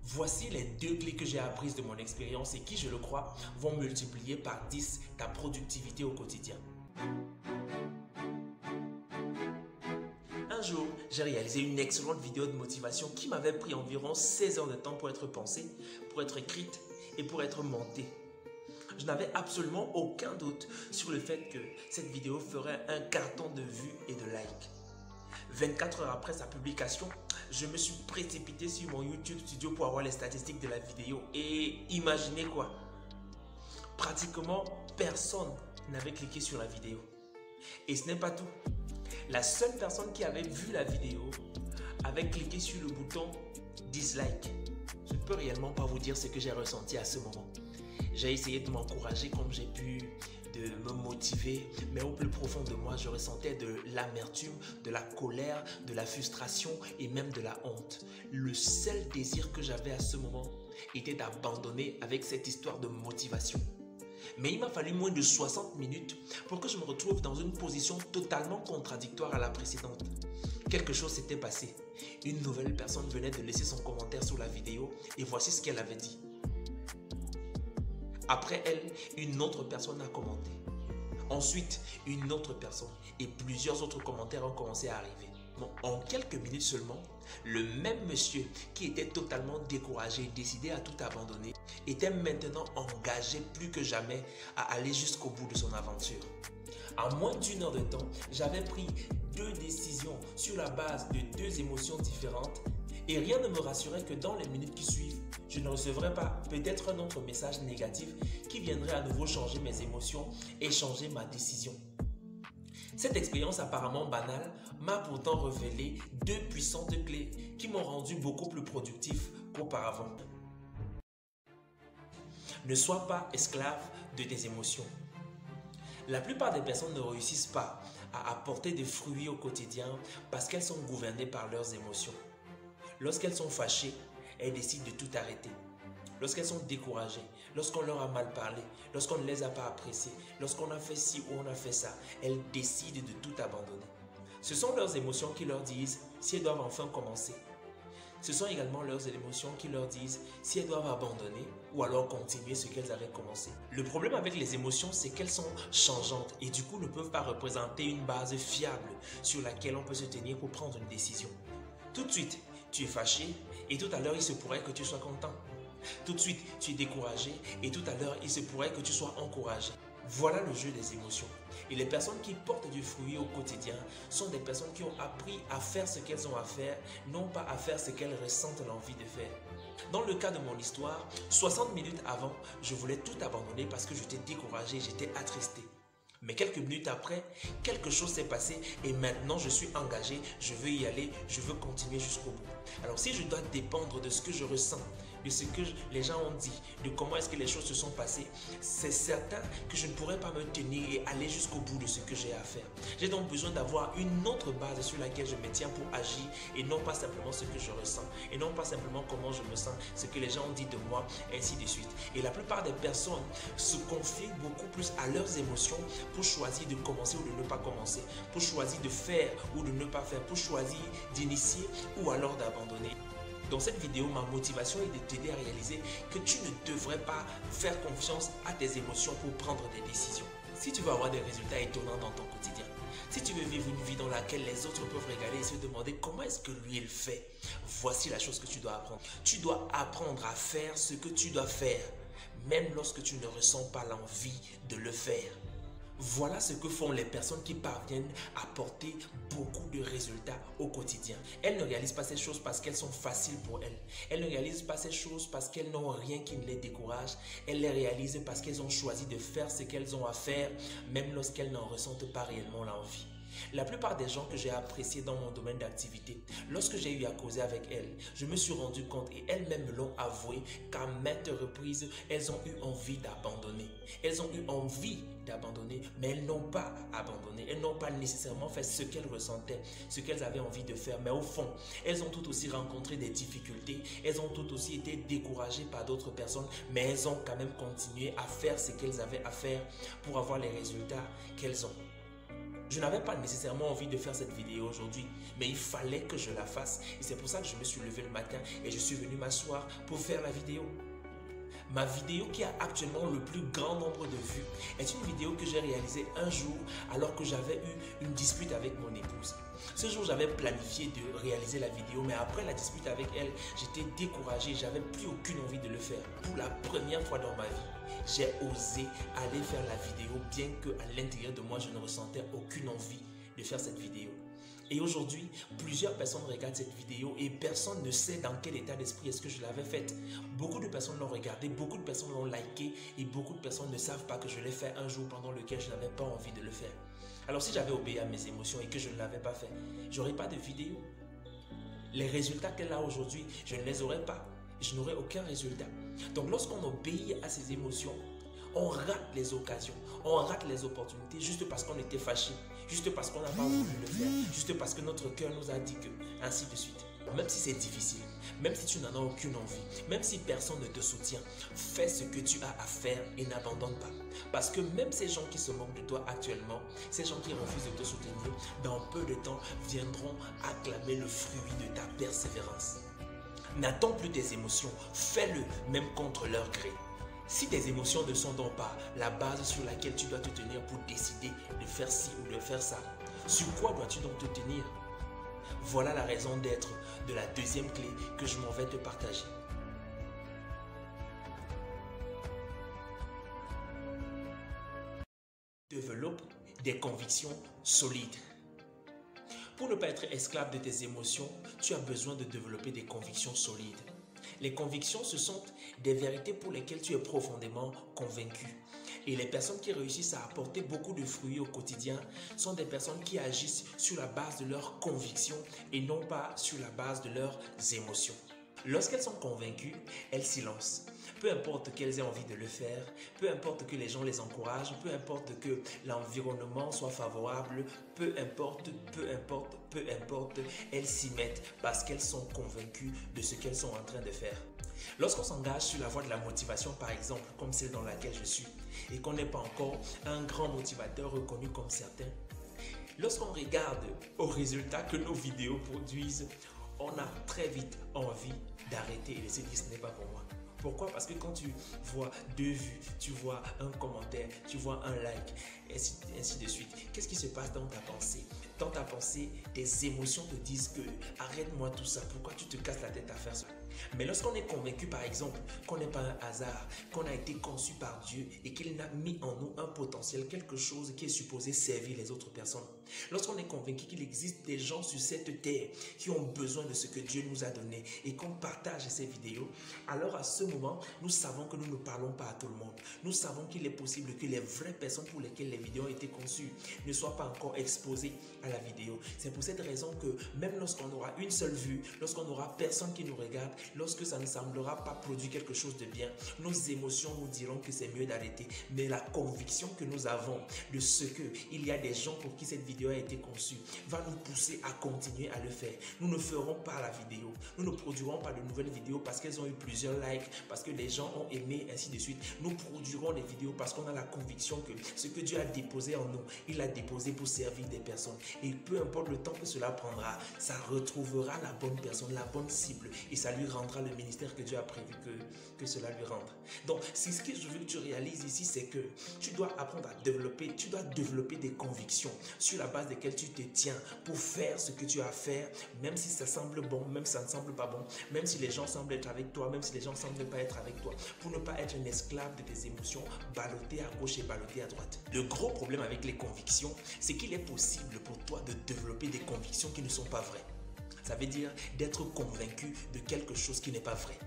Voici les 2 clés que j'ai apprises de mon expérience et qui, je le crois, vont multiplier par 10 ta productivité au quotidien. Un jour, j'ai réalisé une excellente vidéo de motivation qui m'avait pris environ 16 heures de temps pour être pensée, pour être écrite et pour être montée. Je n'avais absolument aucun doute sur le fait que cette vidéo ferait un carton de vues et de likes. 24 heures après sa publication, je me suis précipité sur mon YouTube Studio pour avoir les statistiques de la vidéo. Et imaginez quoi? Pratiquement personne n'avait cliqué sur la vidéo. Et ce n'est pas tout. La seule personne qui avait vu la vidéo avait cliqué sur le bouton dislike. Je ne peux réellement pas vous dire ce que j'ai ressenti à ce moment. J'ai essayé de m'encourager comme j'ai pu, de me motiver, mais au plus profond de moi, je ressentais de l'amertume, de la colère, de la frustration et même de la honte. Le seul désir que j'avais à ce moment était d'abandonner avec cette histoire de motivation. Mais il m'a fallu moins de 60 minutes pour que je me retrouve dans une position totalement contradictoire à la précédente. Quelque chose s'était passé. Une nouvelle personne venait de laisser son commentaire sous la vidéo et voici ce qu'elle avait dit. Après elle, une autre personne a commenté. Ensuite, une autre personne et plusieurs autres commentaires ont commencé à arriver. Bon, en quelques minutes seulement, le même monsieur qui était totalement découragé et décidé à tout abandonner était maintenant engagé plus que jamais à aller jusqu'au bout de son aventure. En moins d'1 heure de temps, j'avais pris 2 décisions sur la base de 2 émotions différentes et rien ne me rassurait que dans les minutes qui suivent, je ne recevrais pas peut-être un autre message négatif qui viendrait à nouveau changer mes émotions et changer ma décision. Cette expérience apparemment banale m'a pourtant révélé 2 puissantes clés qui m'ont rendu beaucoup plus productif qu'auparavant. Ne sois pas esclave de tes émotions. La plupart des personnes ne réussissent pas à apporter des fruits au quotidien parce qu'elles sont gouvernées par leurs émotions. Lorsqu'elles sont fâchées, elles décident de tout arrêter. Lorsqu'elles sont découragées, lorsqu'on leur a mal parlé, lorsqu'on ne les a pas appréciées, lorsqu'on a fait ci ou on a fait ça, elles décident de tout abandonner. Ce sont leurs émotions qui leur disent si elles doivent enfin commencer. Ce sont également leurs émotions qui leur disent si elles doivent abandonner ou alors continuer ce qu'elles avaient commencé. Le problème avec les émotions, c'est qu'elles sont changeantes et du coup ne peuvent pas représenter une base fiable sur laquelle on peut se tenir pour prendre une décision. Tout de suite, tu es fâché et tout à l'heure, il se pourrait que tu sois content. Tout de suite, tu es découragé et tout à l'heure, il se pourrait que tu sois encouragé. Voilà le jeu des émotions. Et les personnes qui portent du fruit au quotidien sont des personnes qui ont appris à faire ce qu'elles ont à faire, non pas à faire ce qu'elles ressentent l'envie de faire. Dans le cas de mon histoire, 60 minutes avant, je voulais tout abandonner parce que j'étais découragé, j'étais attristé. Mais quelques minutes après, quelque chose s'est passé et maintenant je suis engagé, je veux y aller, je veux continuer jusqu'au bout. Alors si je dois dépendre de ce que je ressens, de ce que les gens ont dit, de comment est-ce que les choses se sont passées, c'est certain que je ne pourrais pas me tenir et aller jusqu'au bout de ce que j'ai à faire. J'ai donc besoin d'avoir une autre base sur laquelle je me tiens pour agir et non pas simplement ce que je ressens et non pas simplement comment je me sens, ce que les gens ont dit de moi, ainsi de suite. Et la plupart des personnes se confient beaucoup plus à leurs émotions pour choisir de commencer ou de ne pas commencer, pour choisir de faire ou de ne pas faire, pour choisir d'initier ou alors d'abandonner. Dans cette vidéo, ma motivation est de t'aider à réaliser que tu ne devrais pas faire confiance à tes émotions pour prendre des décisions. Si tu veux avoir des résultats étonnants dans ton quotidien, si tu veux vivre une vie dans laquelle les autres peuvent regarder et se demander comment est-ce que lui il fait, voici la chose que tu dois apprendre. Tu dois apprendre à faire ce que tu dois faire, même lorsque tu ne ressens pas l'envie de le faire. Voilà ce que font les personnes qui parviennent à porter beaucoup de résultats au quotidien. Elles ne réalisent pas ces choses parce qu'elles sont faciles pour elles. Elles ne réalisent pas ces choses parce qu'elles n'ont rien qui ne les décourage. Elles les réalisent parce qu'elles ont choisi de faire ce qu'elles ont à faire, même lorsqu'elles n'en ressentent pas réellement l'envie. La plupart des gens que j'ai appréciés dans mon domaine d'activité, lorsque j'ai eu à causer avec elles, je me suis rendu compte et elles-mêmes me l'ont avoué qu'à maintes reprises, elles ont eu envie d'abandonner. Elles ont eu envie d'abandonner, mais elles n'ont pas abandonné. Elles n'ont pas nécessairement fait ce qu'elles ressentaient, ce qu'elles avaient envie de faire. Mais au fond, elles ont tout aussi rencontré des difficultés. Elles ont tout aussi été découragées par d'autres personnes, mais elles ont quand même continué à faire ce qu'elles avaient à faire pour avoir les résultats qu'elles ont. Je n'avais pas nécessairement envie de faire cette vidéo aujourd'hui, mais il fallait que je la fasse. Et c'est pour ça que je me suis levé le matin et je suis venu m'asseoir pour faire la vidéo. Ma vidéo qui a actuellement le plus grand nombre de vues est une vidéo que j'ai réalisée un jour alors que j'avais eu une dispute avec mon épouse. Ce jour, j'avais planifié de réaliser la vidéo, mais après la dispute avec elle, j'étais découragé, j'avais plus aucune envie de le faire. Pour la première fois dans ma vie, j'ai osé aller faire la vidéo, bien qu'à l'intérieur de moi, je ne ressentais aucune envie de faire cette vidéo. Et aujourd'hui, plusieurs personnes regardent cette vidéo et personne ne sait dans quel état d'esprit est-ce que je l'avais faite. Beaucoup de personnes l'ont regardée, beaucoup de personnes l'ont liké et beaucoup de personnes ne savent pas que je l'ai fait un jour pendant lequel je n'avais pas envie de le faire. Alors si j'avais obéi à mes émotions et que je ne l'avais pas fait, j'aurais pas de vidéo. Les résultats qu'elle a aujourd'hui, je ne les aurais pas. Je n'aurais aucun résultat. Donc lorsqu'on obéit à ses émotions, on rate les occasions, on rate les opportunités juste parce qu'on était fâché, juste parce qu'on n'a pas voulu le faire, juste parce que notre cœur nous a dit que, ainsi de suite. Même si c'est difficile, même si tu n'en as aucune envie, même si personne ne te soutient, fais ce que tu as à faire et n'abandonne pas. Parce que même ces gens qui se moquent de toi actuellement, ces gens qui refusent de te soutenir, dans peu de temps viendront acclamer le fruit de ta persévérance. N'attends plus tes émotions, fais-le même contre leur gré. Si tes émotions ne sont donc pas la base sur laquelle tu dois te tenir pour décider de faire ci ou de faire ça, sur quoi dois-tu donc te tenir? Voilà la raison d'être de la deuxième clé que je m'en vais te partager. Développe des convictions solides. Pour ne pas être esclave de tes émotions, tu as besoin de développer des convictions solides. Les convictions, ce sont des vérités pour lesquelles tu es profondément convaincu. Et les personnes qui réussissent à apporter beaucoup de fruits au quotidien sont des personnes qui agissent sur la base de leurs convictions et non pas sur la base de leurs émotions. Lorsqu'elles sont convaincues, elles s'y lancent. Peu importe qu'elles aient envie de le faire, peu importe que les gens les encouragent, peu importe que l'environnement soit favorable, peu importe, elles s'y mettent parce qu'elles sont convaincues de ce qu'elles sont en train de faire. Lorsqu'on s'engage sur la voie de la motivation, par exemple, comme celle dans laquelle je suis, et qu'on n'est pas encore un grand motivateur reconnu comme certains, lorsqu'on regarde aux résultats que nos vidéos produisent, on a très vite envie d'arrêter et de se dire ce n'est pas pour moi. Pourquoi? Parce que quand tu vois 2 vues, tu vois un commentaire, tu vois un like, ainsi de suite, qu'est-ce qui se passe dans ta pensée? Dans ta pensée, tes émotions te disent que arrête-moi tout ça, pourquoi tu te casses la tête à faire ça? Mais lorsqu'on est convaincu, par exemple, qu'on n'est pas un hasard, qu'on a été conçu par Dieu et qu'il a mis en nous un potentiel, quelque chose qui est supposé servir les autres personnes, lorsqu'on est convaincu qu'il existe des gens sur cette terre qui ont besoin de ce que Dieu nous a donné et qu'on partage ces vidéos, alors à ce moment, nous savons que nous ne parlons pas à tout le monde. Nous savons qu'il est possible que les vraies personnes pour lesquelles les vidéos ont été conçues ne soient pas encore exposées à la vidéo. C'est pour cette raison que même lorsqu'on aura une seule vue, lorsqu'on n'aura personne qui nous regarde, lorsque ça ne semblera pas produire quelque chose de bien, nos émotions nous diront que c'est mieux d'arrêter. Mais la conviction que nous avons de ce qu'il y a des gens pour qui cette vidéo a été conçue va nous pousser à continuer à le faire. Nous ne ferons pas la vidéo. Nous ne produirons pas de nouvelles vidéos parce qu'elles ont eu plusieurs likes, parce que les gens ont aimé, ainsi de suite. Nous produirons des vidéos parce qu'on a la conviction que ce que Dieu a déposé en nous, il l'a déposé pour servir des personnes. Et peu importe le temps que cela prendra, ça retrouvera la bonne personne, la bonne cible, et ça lui rendra le ministère que Dieu a prévu que cela lui rende. Donc, c'est ce que je veux que tu réalises ici, c'est que tu dois apprendre à développer, tu dois développer des convictions sur la base desquelles tu te tiens pour faire ce que tu as à faire, même si ça semble bon, même si ça ne semble pas bon, même si les gens semblent être avec toi, même si les gens semblent ne pas être avec toi, pour ne pas être un esclave de tes émotions, ballotté à gauche et ballotté à droite. Le gros problème avec les convictions, c'est qu'il est possible pour toi de développer des convictions qui ne sont pas vraies. Ça veut dire d'être convaincu de quelque chose qui n'est pas vrai.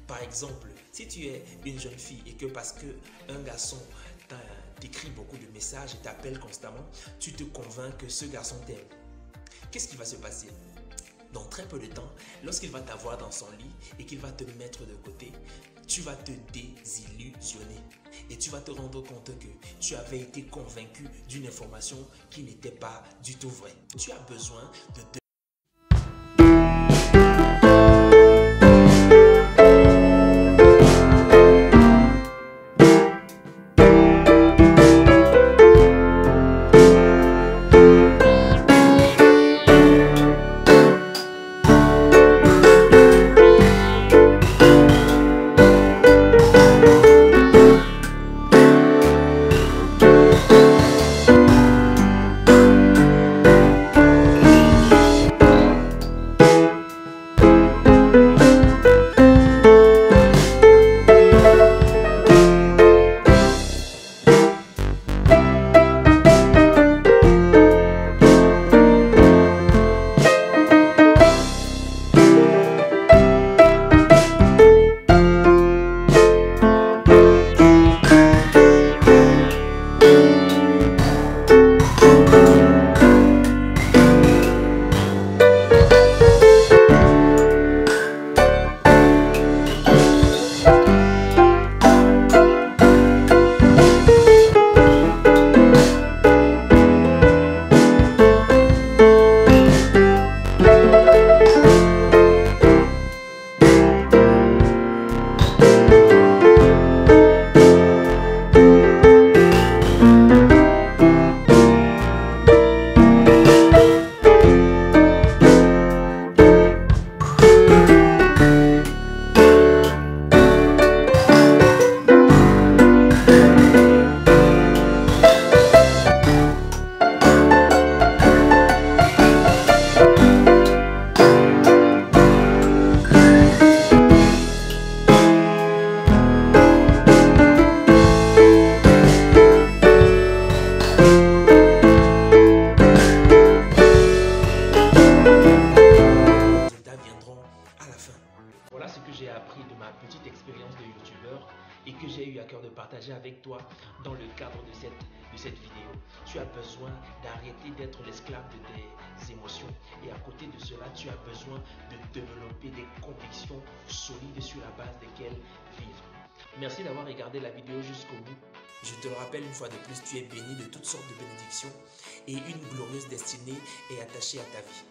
Par exemple, si tu es une jeune fille et que parce qu'un garçon t'écrit beaucoup de messages et t'appelle constamment, tu te convaincs que ce garçon t'aime. Qu'est-ce qui va se passer? Dans très peu de temps, lorsqu'il va t'avoir dans son lit et qu'il va te mettre de côté, tu vas te désillusionner et tu vas te rendre compte que tu avais été convaincu d'une information qui n'était pas du tout vraie. Tu as besoin de ce que j'ai appris de ma petite expérience de youtubeur et que j'ai eu à cœur de partager avec toi dans le cadre de cette vidéo. Tu as besoin d'arrêter d'être l'esclave de tes émotions et à côté de cela, tu as besoin de développer des convictions solides sur la base desquelles vivre. Merci d'avoir regardé la vidéo jusqu'au bout. Je te le rappelle une fois de plus, tu es béni de toutes sortes de bénédictions et une glorieuse destinée est attachée à ta vie.